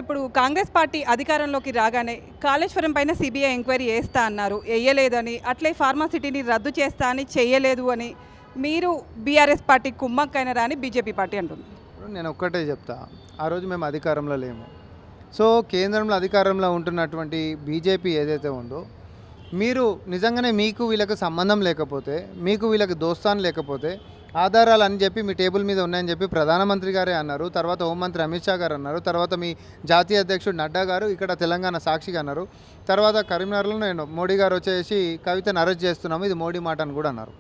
ఇప్పుడు కాంగ్రెస్ పార్టీ అధికారంలోకి రాగానే కాళేశ్వరం పైన సిబిఐ ఎంక్వైరీ చేస్తా అన్నారు, వేయలేదని. అట్లే ఫార్మాసిటీని రద్దు చేస్తా అని చేయలేదు అని మీరు బీఆర్ఎస్ పార్టీ కుమ్మక్కైనరా అని బీజేపీ పార్టీ అంటుంది. నేను ఒక్కటే చెప్తా, ఆ రోజు మేము అధికారంలో లేము. సో కేంద్రంలో అధికారంలో ఉంటున్నటువంటి బీజేపీ ఏదైతే ఉందో, మీరు నిజంగానే మీకు వీళ్ళకి సంబంధం లేకపోతే, మీకు వీళ్ళకి దోస్తాన్ లేకపోతే, ఆధారాలు అని చెప్పి మీ టేబుల్ మీద ఉన్నాయని చెప్పి ప్రధానమంత్రి గారే అన్నారు, తర్వాత హోంమంత్రి అమిత్ షా గారు అన్నారు, తర్వాత మీ జాతీయ అధ్యక్షుడు నడ్డా గారు ఇక్కడ తెలంగాణ సాక్షిగా అన్నారు, తర్వాత కరీంనగర్లో నేను మోడీ గారు వచ్చేసి కవితను అరెస్ట్ చేస్తున్నాము, ఇది మోడీ మాట అని కూడా అన్నారు.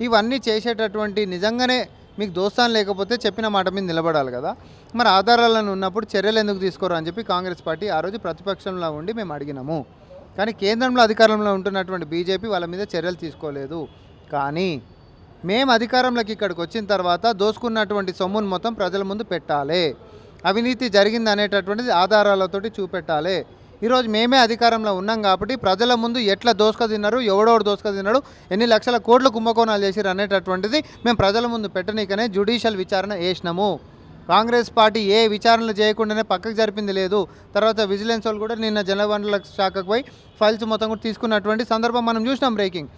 ఇవన్నీ చేసేటటువంటి నిజంగానే మీకు దోస్తాన్ లేకపోతే చెప్పిన మాట మీద నిలబడాలి కదా. మరి ఆధారాలను ఉన్నప్పుడు చర్యలు ఎందుకు తీసుకోరు అని చెప్పి కాంగ్రెస్ పార్టీ ఆ రోజు ప్రతిపక్షంలో ఉండి మేము అడిగినాము. కానీ కేంద్రంలో అధికారంలో ఉంటున్నటువంటి బీజేపీ వాళ్ళ మీద చర్యలు తీసుకోలేదు. కానీ మేము అధికారంలోకి ఇక్కడికి వచ్చిన తర్వాత దోసుకున్నటువంటి సొమ్మును మొత్తం ప్రజల ముందు పెట్టాలి, అవినీతి జరిగింది అనేటటువంటిది ఆధారాలతోటి చూపెట్టాలి. ఈరోజు మేమే అధికారంలో ఉన్నాం కాబట్టి ప్రజల ముందు ఎట్లా దోసుక తిన్నారు, ఎవడోడు దోసుక తిన్నాడు, ఎన్ని లక్షల కోట్లు కుంభకోణాలు చేసిరు అనేటటువంటిది మేము ప్రజల ముందు పెట్టనీకనే జ్యుడిషియల్ విచారణ వేసినాము. కాంగ్రెస్ పార్టీ ఏ విచారణలు చేయకుండానే పక్కకు జరిపింది లేదు. తర్వాత విజిలెన్స్ వాళ్ళు కూడా నిన్న జలవనరుల శాఖకు పోయి ఫైల్స్ మొత్తం కూడా తీసుకున్నటువంటి సందర్భం మనం చూసినాం. బ్రేకింగ్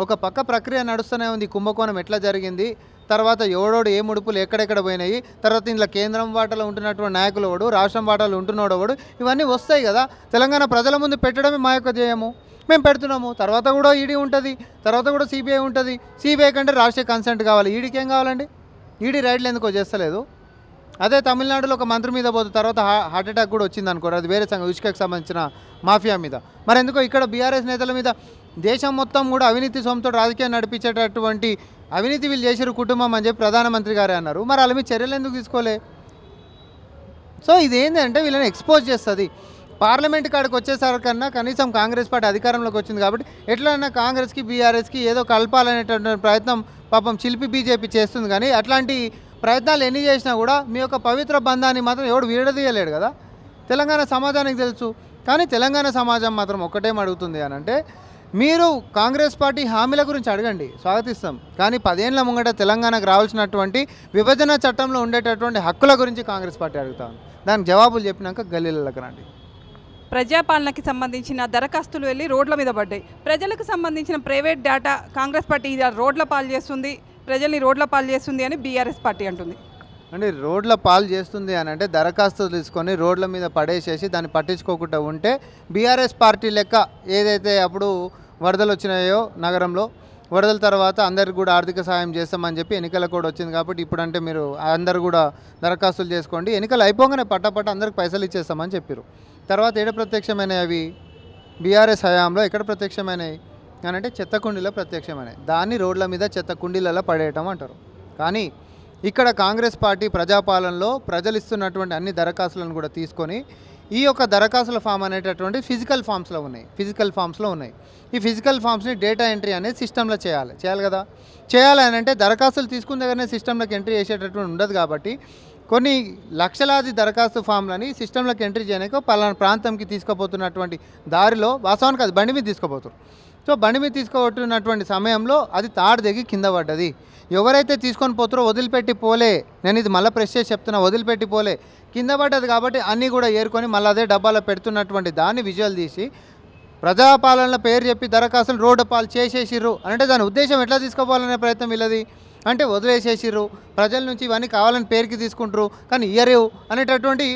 ఒక పక్క ప్రక్రియ నడుస్తూనే ఉంది, కుంభకోణం ఎట్లా జరిగింది, తర్వాత ఎవడోడు ఏ ముడుపులు ఎక్కడెక్కడ పోయినాయి, తర్వాత ఇంట్లో కేంద్రం వాటాలో ఉంటున్నటువంటి నాయకులు ఎవడు, రాష్ట్రం వాటాలు ఉంటున్నాడు ఎవడు, ఇవన్నీ వస్తాయి కదా. తెలంగాణ ప్రజల ముందు పెట్టడమే మా యొక్క ధ్యేయము, మేము పెడుతున్నాము. తర్వాత కూడా ఈడీ ఉంటుంది, తర్వాత కూడా సిబిఐ ఉంటుంది. సిబిఐ కంటే రాష్ట్రీయ కన్సెంట్ కావాలి, ఈడీకి ఏం కావాలండి? ఈడీ రైడ్లు ఎందుకో చేస్తలేదు. అదే తమిళనాడులో ఒక మంత్రి మీద పోతే తర్వాత హార్ట్ అటాక్ కూడా వచ్చింది అనుకోరు, అది వేరే సంఘం, ఇసుకకు సంబంధించిన మాఫియా మీద. మరి ఎందుకో ఇక్కడ బీఆర్ఎస్ నేతల మీద దేశం మొత్తం కూడా అవినీతి సొమ్ముతో రాజకీయం నడిపించేటటువంటి అవినీతి వీళ్ళు చేసిరు కుటుంబం అని చెప్పి ప్రధానమంత్రి గారే అన్నారు. మరి వాళ్ళ మీద చర్యలు ఎందుకు తీసుకోలే? సో ఇదేంటంటే వీళ్ళని ఎక్స్పోజ్ చేస్తుంది. పార్లమెంట్ కాడికి వచ్చేసరికన్నా కనీసం కాంగ్రెస్ పార్టీ అధికారంలోకి వచ్చింది కాబట్టి ఎట్లన్నా కాంగ్రెస్కి బీఆర్ఎస్కి ఏదో కలపాలనేటటువంటి ప్రయత్నం పాపం చిలిపి బీజేపీ చేస్తుంది. కానీ అట్లాంటి ప్రయత్నాలు ఎన్ని చేసినా కూడా మీ యొక్క పవిత్ర బంధాన్ని మాత్రం ఎవడు విడదీయలేడు కదా. తెలంగాణ సమాజానికి తెలుసు. కానీ తెలంగాణ సమాజం మాత్రం ఒక్కటేం అడుగుతుంది అని అంటే, మీరు కాంగ్రెస్ పార్టీ హామీల గురించి అడగండి, స్వాగతిస్తాం. కానీ 10 ఏళ్ల ముంగట తెలంగాణకు రావాల్సినటువంటి విభజన చట్టంలో ఉండేటటువంటి హక్కుల గురించి కాంగ్రెస్ పార్టీ అడుగుతాను. దానికి జవాబులు చెప్పినాక గల్లీలకు రండి. ప్రజాపాలనకి సంబంధించిన దరఖాస్తులు వెళ్ళి రోడ్ల మీద పడ్డాయి. ప్రజలకు సంబంధించిన ప్రైవేట్ డేటా కాంగ్రెస్ పార్టీ రోడ్ల పాలు చేస్తుంది, ప్రజల్ని రోడ్ల పాలు చేస్తుంది అని బీఆర్ఎస్ పార్టీ అంటుంది. అంటే రోడ్ల పాలు చేస్తుంది అని అంటే దరఖాస్తులు తీసుకొని రోడ్ల మీద పడేసేసి దాన్ని పట్టించుకోకుండా ఉంటే బీఆర్ఎస్ పార్టీ లెక్క ఏదైతే అప్పుడు వరదలు వచ్చినాయో నగరంలో, వరదల తర్వాత అందరికి కూడా ఆర్థిక సాయం చేస్తామని చెప్పి ఎన్నికల కూడా వచ్చింది కాబట్టి ఇప్పుడు అంటే మీరు అందరు కూడా దరఖాస్తులు చేసుకోండి, ఎన్నికలు అయిపోగానే పట్టపట్ట అందరికి పైసలు ఇచ్చేస్తామని చెప్పారు. తర్వాత ఏడ ప్రత్యక్షమైనవి అవి బీఆర్ఎస్ హయాంలో ఎక్కడ ప్రత్యక్షమైనవి అని అంటే చెత్త కుండీలో ప్రత్యక్షమైనవి. దాన్ని రోడ్ల మీద చెత్త కుండీలలో పడేయటం అంటారు. కానీ ఇక్కడ కాంగ్రెస్ పార్టీ ప్రజాపాలనలో ప్రజలు ఇస్తున్నటువంటి అన్ని దరఖాస్తులను కూడా తీసుకొని ఈ యొక్క దరఖాస్తుల ఫామ్ అనేటటువంటి ఫిజికల్ ఫామ్స్లో ఉన్నాయి. ఈ ఫిజికల్ ఫామ్స్ని డేటా ఎంట్రీ అనేది సిస్టంలో చేయాలి కదా. చేయాలి అని అంటే దరఖాస్తులు తీసుకున్న దగ్గరనే సిస్టంలోకి ఎంట్రీ చేసేటటువంటి ఉండదు కాబట్టి కొన్ని లక్షలాది దరఖాస్తు ఫామ్లని సిస్టంలోకి ఎంట్రీ చేయడానికి పలానా ప్రాంతంకి తీసుకుపోతున్నటువంటి దారిలో వాస్తవానికి అది బండి మీద తీసుకుపోతారు. సో బండి మీద తీసుకుపోతున్నటువంటి సమయంలో అది తాడు దిగి కింద పడ్డది. ఎవరైతే తీసుకొని పోతారో వదిలిపెట్టి పోలే, నేను ఇది మళ్ళీ ప్రెస్ చేసి చెప్తున్నా, వదిలిపెట్టి పోలే, కింద పడ్డది కాబట్టి అన్నీ కూడా ఏరుకొని మళ్ళీ అదే డబ్బాలో పెడుతున్నటువంటి దాన్ని విజువల్ తీసి ప్రజాపాలనల పేరు చెప్పి దరఖాస్తులు రోడ్డు పాలు చేసేసిర్రు అంటే దాని ఉద్దేశం ఎట్లా తీసుకుపోవాలనే ప్రయత్నం వీళ్ళది. అంటే వదిలేసేసిర్రు, ప్రజల నుంచి ఇవన్నీ కావాలని పేరుకి తీసుకుంటారు కానీ ఇయ్యరు అనేటటువంటి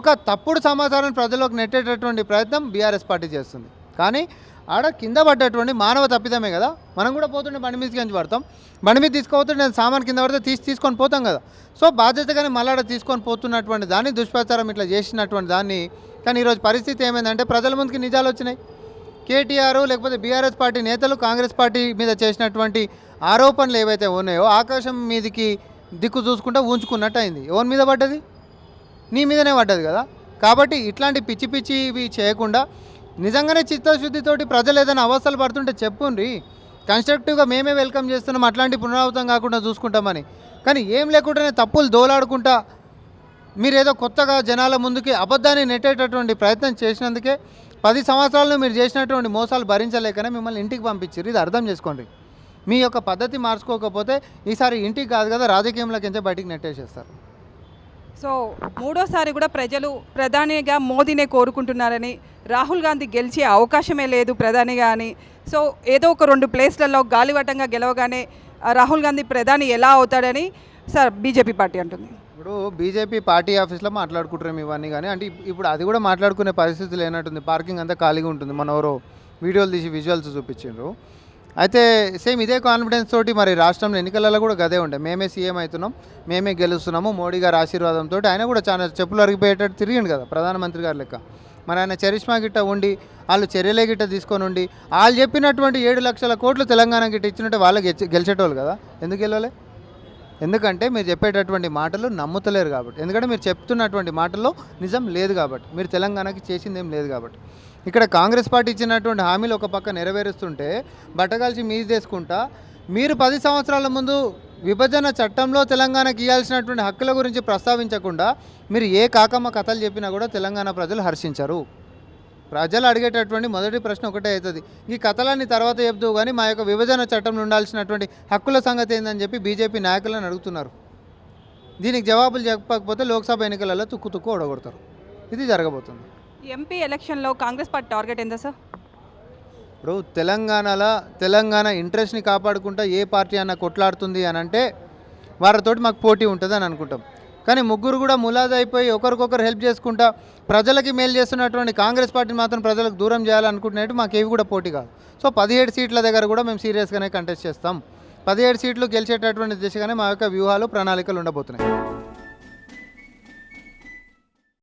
ఒక తప్పుడు సమాచారాన్ని ప్రజల్లోకి నెట్టేటటువంటి ప్రయత్నం బీఆర్ఎస్ పార్టీ చేస్తుంది. కానీ ఆడ కింద పడ్డటువంటి మానవ తప్పిదమే కదా. మనం కూడా పోతుండే బండి మీదకి నుంచి పడతాం, బండి మీద తీసుకుపోతుంటే నేను సామాన్ కింద పడితే తీసుకొని పోతాం కదా. సో బాధ్యతగానే మళ్ళాడ తీసుకొని పోతున్నటువంటి దాన్ని దుష్ప్రచారం ఇట్లా చేసినటువంటి దాన్ని. కానీ ఈరోజు పరిస్థితి ఏమైందంటే ప్రజల ముందుకి నిజాలు వచ్చినాయి. కేటీఆర్ లేకపోతే బీఆర్ఎస్ పార్టీ నేతలు కాంగ్రెస్ పార్టీ మీద చేసినటువంటి ఆరోపణలు ఏవైతే ఉన్నాయో ఆకాశం మీదకి దిక్కు చూసుకుంటూ ఉంచుకున్నట్టు అయింది. ఎవరి మీద పడ్డది? నీ మీదనే పడ్డది కదా. కాబట్టి ఇట్లాంటి పిచ్చి పిచ్చి ఇవి చేయకుండా నిజంగానే చిత్తశుద్ధితోటి ప్రజలు ఏదైనా అవస్థలు పడుతుంటే చెప్పుండ్రి, కన్స్ట్రక్టివ్గా మేమే వెల్కమ్ చేస్తున్నాం, అట్లాంటి పునరావృతం కాకుండా చూసుకుంటామని. కానీ ఏం లేకుండానే తప్పులు దోలాడుకుంటా మీరేదో కొత్తగా జనాల ముందుకి అబద్ధాన్ని నెట్టేటటువంటి ప్రయత్నం చేసినందుకే 10 సంవత్సరాల్లో మీరు చేసినటువంటి మోసాలు భరించలేకనే మిమ్మల్ని ఇంటికి పంపించారు. ఇది అర్థం చేసుకోండి. మీ యొక్క పద్ధతి మార్చుకోకపోతే ఈసారి ఇంటికి కాదు కదా రాజకీయంలోకి బయటికి నెట్టేసేస్తారు. సో మూడోసారి కూడా ప్రజలు ప్రధానిగా మోదీనే కోరుకుంటున్నారని, రాహుల్ గాంధీ గెలిచే అవకాశమే లేదు ప్రధానిగా అని, సో ఏదో ఒక 2 ప్లేస్లలో గాలివటంగా గెలవగానే రాహుల్ గాంధీ ప్రధాని ఎలా అవుతాడని సార్ బీజేపీ పార్టీ అంటుంది. ఇప్పుడు బీజేపీ పార్టీ ఆఫీస్లో మాట్లాడుకుంటారేమో ఇవన్నీ, కానీ అంటే ఇప్పుడు అది కూడా మాట్లాడుకునే పరిస్థితి లేనట్టుంది. పార్కింగ్ అంతా ఖాళీగా ఉంటుంది. మన ఎవరో వీడియోలు తీసి విజువల్స్ చూపించారు. అయితే సేమ్ ఇదే కాన్ఫిడెన్స్ తోటి మరి రాష్ట్రంలో ఎన్నికలలో కూడా గదే ఉండే, మేమే సీఎం అవుతున్నాం, మేమే గెలుస్తున్నాము, మోడీ గారి ఆశీర్వాదంతో ఆయన కూడా చాలా చెప్పులు అరిగిపోయేటట్టు తిరిగిండు కదా ప్రధానమంత్రి గారి లెక్క. మరి ఆయన చరిష్మా గిట్ట ఉండి, వాళ్ళు చర్యలే గిట్ట తీసుకొని ఉండి, వాళ్ళు చెప్పినటువంటి 7 లక్షల కోట్లు తెలంగాణ గిట్ట ఇచ్చినట్టే వాళ్ళకి గెలిచేటోళ్ళు కదా. ఎందుకు గెలవలే? ఎందుకంటే మీరు చెప్పేటటువంటి మాటలు నమ్ముతలేరు కాబట్టి, ఎందుకంటే మీరు చెప్తున్నటువంటి మాటల్లో నిజం లేదు కాబట్టి, మీరు తెలంగాణకి చేసింది ఏం లేదు కాబట్టి. ఇక్కడ కాంగ్రెస్ పార్టీ ఇచ్చినటువంటి హామీలు ఒక పక్క నెరవేరుస్తుంటే బట్టగాల్చి మీరు తీసుకుంటా, మీరు 10 సంవత్సరాల ముందు విభజన చట్టంలో తెలంగాణకి ఇవ్వాల్సినటువంటి హక్కుల గురించి ప్రస్తావించకుండా మీరు ఏ కాకమ్మ కథలు చెప్పినా కూడా తెలంగాణ ప్రజలు హర్షించరు. ప్రజలు అడిగేటటువంటి మొదటి ప్రశ్న ఒకటే అవుతుంది, ఈ కథలన్నీ తర్వాత చెప్తూ కానీ మా యొక్క విభజన చట్టంలో ఉండాల్సినటువంటి హక్కుల సంగతి ఏందని చెప్పి బీజేపీ నాయకులను అడుగుతున్నారు. దీనికి జవాబులు చెప్పకపోతే లోక్సభ ఎన్నికలలో తుక్కు ఓడగొడతారు. ఇది జరగబోతుంది. ఎంపీ ఎలక్షన్లో కాంగ్రెస్ పార్టీ టార్గెట్ ఎంత సార్? ఇప్పుడు తెలంగాణ ఇంట్రెస్ట్ని కాపాడుకుంటా ఏ పార్టీ అన్న కొట్లాడుతుంది అని అంటే వారితోటి మాకు పోటీ ఉంటుంది అని అనుకుంటాం. కానీ ముగ్గురు కూడా ములాదైపోయి ఒకరికొకరు హెల్ప్ చేసుకుంటా ప్రజలకి మేలు చేస్తున్నటువంటి కాంగ్రెస్ పార్టీని మాత్రం ప్రజలకు దూరం చేయాలనుకుంటున్నట్టు మాకేవి కూడా పోటీ కాదు. సో 17 సీట్ల దగ్గర కూడా మేము సీరియస్గానే కంటెస్ట్ చేస్తాం. 17 సీట్లు గెలిచేటటువంటి దిశగానే మా యొక్క వ్యూహాలు ప్రణాళికలు ఉండబోతున్నాయి.